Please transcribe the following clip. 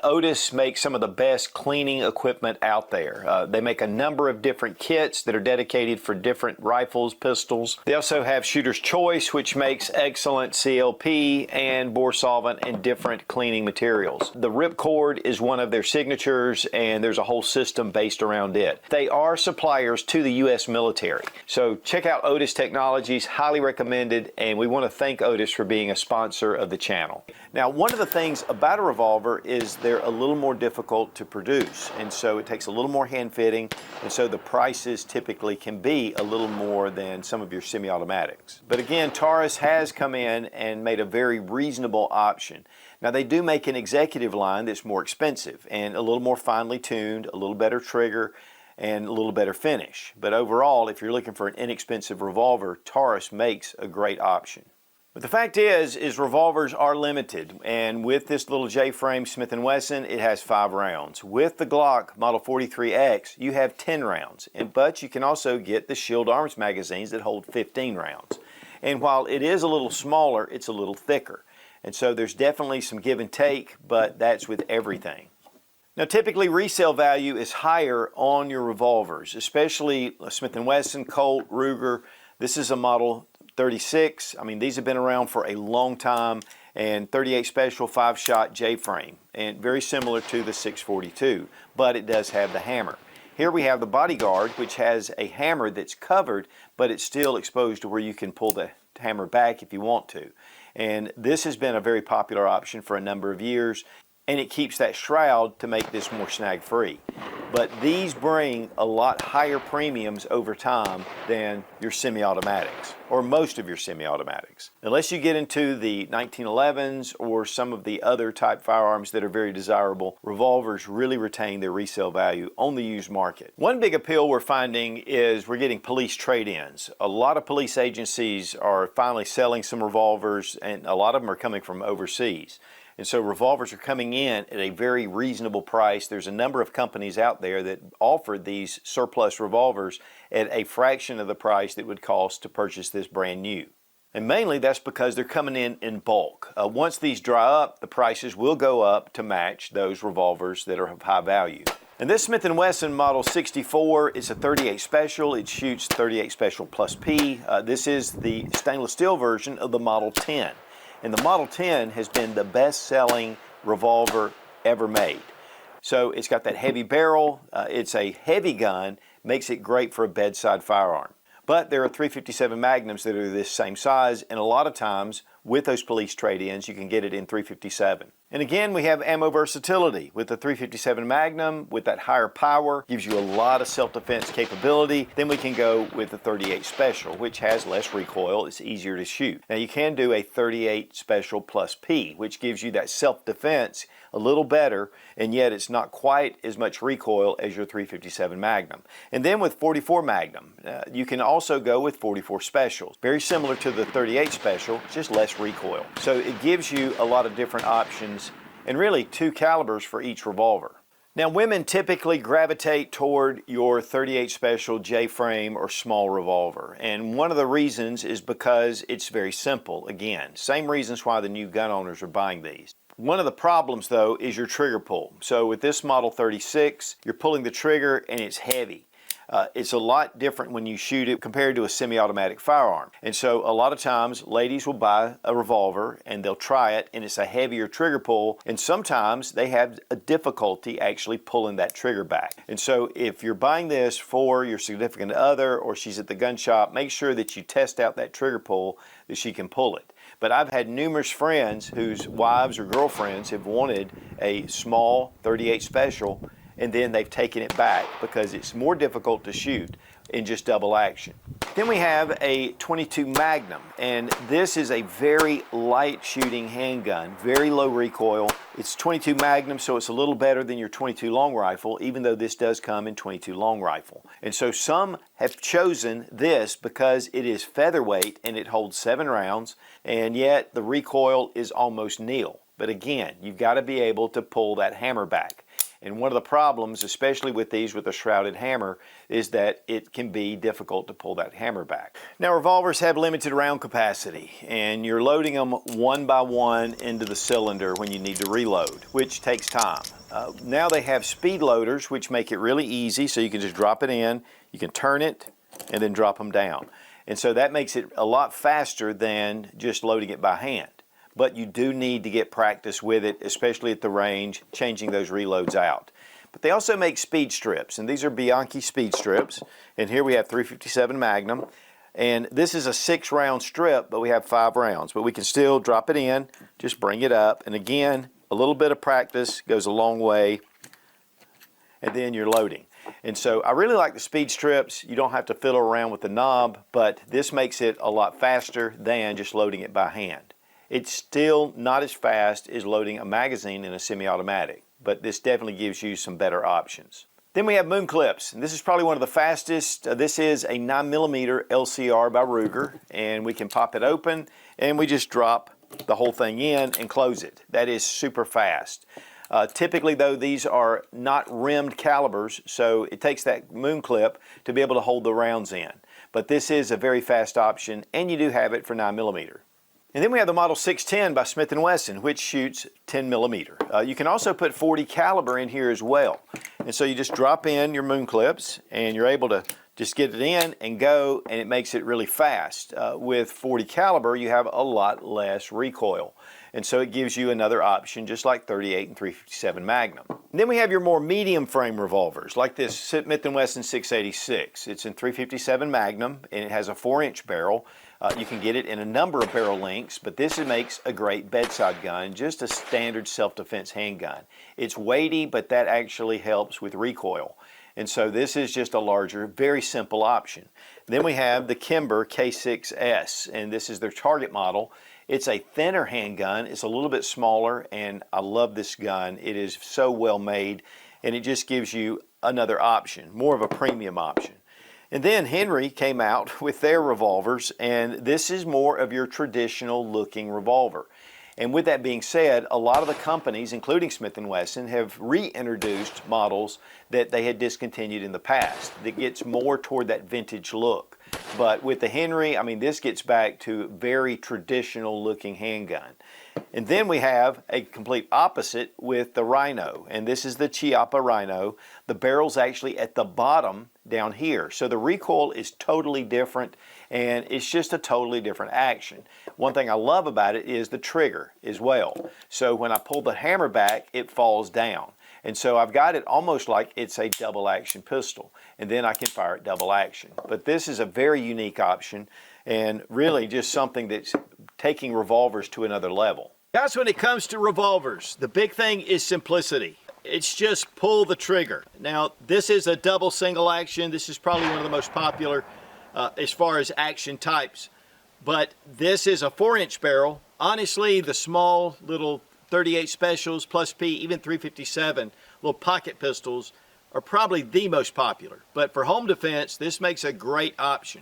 Otis makes some of the best cleaning equipment out there. They make a number of different kits that are dedicated for different rifles, pistols. They also have Shooter's Choice, which makes excellent CLP and bore solvent and different cleaning materials. The Ripcord is one of their signatures, and there's a whole system based around it. They are suppliers to the U.S. military. So check out Otis Technologies, highly recommended, and we want to thank Otis for being a sponsor of the channel. Now, one of the things about a revolver is they're a little more difficult to produce, and so it takes a little more hand fitting, and so the prices typically can be a little more than some of your semi-automatics. But again, Taurus has come in and made a very reasonable option. Now, they do make an executive line that's more expensive and a little more finely tuned, a little better trigger, and a little better finish. But overall, if you're looking for an inexpensive revolver, Taurus makes a great option. But the fact is revolvers are limited, and with this little J-frame Smith & Wesson, it has 5 rounds. With the Glock Model 43X, you have 10 rounds, but you can also get the Shield Arms magazines that hold 15 rounds. And while it is a little smaller, it's a little thicker. And so there's definitely some give and take, but that's with everything. Now, typically resale value is higher on your revolvers, especially Smith & Wesson, Colt, Ruger. This is a Model 36. I mean, these have been around for a long time, and 38 Special 5-shot J-frame, and very similar to the 642, but it does have the hammer. Here we have the Bodyguard, which has a hammer that's covered, but it's still exposed to where you can pull the hammer back if you want to. And this has been a very popular option for a number of years, and it keeps that shroud to make this more snag-free. But these bring a lot higher premiums over time than your semi-automatics, or most of your semi-automatics. Unless you get into the 1911s or some of the other type firearms that are very desirable, revolvers really retain their resale value on the used market. One big appeal we're finding is we're getting police trade-ins. A lot of police agencies are finally selling some revolvers, and a lot of them are coming from overseas. And so revolvers are coming in at a very reasonable price. There's a number of companies out there that offer these surplus revolvers at a fraction of the price that would cost to purchase this brand new. And mainly that's because they're coming in bulk. Once these dry up, the prices will go up to match those revolvers that are of high value. And this Smith & Wesson Model 64 is a 38 Special. It shoots 38 Special plus P. This is the stainless steel version of the Model 10. And the Model 10 has been the best-selling revolver ever made. So it's got that heavy barrel, it's a heavy gun, makes it great for a bedside firearm. But there are .357 Magnums that are this same size, and a lot of times with those police trade-ins, you can get it in .357. And again, we have ammo versatility. With the .357 Magnum, with that higher power, gives you a lot of self-defense capability. Then we can go with the 38 Special, which has less recoil. It's easier to shoot. Now, you can do a 38 Special plus P, which gives you that self-defense a little better, and yet it's not quite as much recoil as your .357 Magnum. And then with 44 Magnum, you can also go with 44 Specials. Very similar to the 38 Special, just less recoil. So it gives you a lot of different options, and really 2 calibers for each revolver. Now, women typically gravitate toward your 38 Special J-frame or small revolver, and one of the reasons is because it's very simple. Again, same reasons why the new gun owners are buying these. One of the problems, though, is your trigger pull. So with this Model 36, you're pulling the trigger and it's heavy. It's a lot different when you shoot it compared to a semi-automatic firearm. And so a lot of times ladies will buy a revolver and they'll try it, and it's a heavier trigger pull, and sometimes they have a difficulty actually pulling that trigger back. And so if you're buying this for your significant other or she's at the gun shop, make sure that you test out that trigger pull, that she can pull it. But I've had numerous friends whose wives or girlfriends have wanted a small 38 Special, and then they've taken it back because it's more difficult to shoot in just double action. Then we have a 22 Magnum, and this is a very light shooting handgun, very low recoil. It's 22 Magnum, so it's a little better than your 22 long rifle, even though this does come in 22 long rifle. And so some have chosen this because it is featherweight and it holds 7 rounds, and yet the recoil is almost nil. But again, you've got to be able to pull that hammer back. And one of the problems, especially with these with a shrouded hammer, is that it can be difficult to pull that hammer back. Now, revolvers have limited round capacity, and you're loading them one by one into the cylinder when you need to reload, which takes time. Now they have speed loaders, which make it really easy, so you can just drop it in, you can turn it, and then drop them down. And so that makes it a lot faster than just loading it by hand. But you do need to get practice with it, especially at the range, changing those reloads out. But they also make speed strips, and these are Bianchi speed strips. And here we have 357 Magnum. And this is a 6-round strip, but we have 5 rounds. But we can still drop it in, just bring it up. And again, a little bit of practice goes a long way. And then you're loading. And so I really like the speed strips. You don't have to fiddle around with the knob, but this makes it a lot faster than just loading it by hand. It's still not as fast as loading a magazine in a semi-automatic, but this definitely gives you some better options. Then we have moon clips, and this is probably one of the fastest. This is a 9mm LCR by Ruger, and we can pop it open, and we just drop the whole thing in and close it. That is super fast. Typically though, these are not rimmed calibers, so it takes that moon clip to be able to hold the rounds in. But this is a very fast option, and you do have it for 9mm. And then we have the Model 610 by Smith Wesson, which shoots 10mm. You can also put 40 caliber in here as well. And so you just drop in your moon clips, and you're able to just get it in and go, and it makes it really fast. With 40 caliber, you have a lot less recoil. And so it gives you another option, just like 38 and 357 Magnum. And then we have your more medium frame revolvers, like this Smith Wesson 686. It's in 357 Magnum, and it has a 4-inch barrel. You can get it in a number of barrel lengths, but this makes a great bedside gun, just a standard self-defense handgun. It's weighty, but that actually helps with recoil. And so this is just a larger, very simple option. Then we have the Kimber K6S, and this is their target model. It's a thinner handgun. It's a little bit smaller, and I love this gun. It is so well made, and it just gives you another option, more of a premium option. And then Henry came out with their revolvers, and this is more of your traditional looking revolver. And with that being said, a lot of the companies, including Smith & Wesson, have reintroduced models that they had discontinued in the past that gets more toward that vintage look. But with the Henry, I mean, this gets back to very traditional looking handgun. And then we have a complete opposite with the Rhino, and this is the Chiappa Rhino. The barrel's actually at the bottom down here, so the recoil is totally different, and it's just a totally different action. One thing I love about it is the trigger as well. So when I pull the hammer back, it falls down. And so I've got it almost like it's a double action pistol, and then I can fire it double action. But this is a very unique option, and really just something that's taking revolvers to another level. Guys, when it comes to revolvers, the big thing is simplicity. It's just pull the trigger. Now, this is a double single action. This is probably one of the most popular as far as action types. But this is a 4-inch barrel. Honestly, the small little 38 specials plus P, even 357 little pocket pistols are probably the most popular. But for home defense, this makes a great option.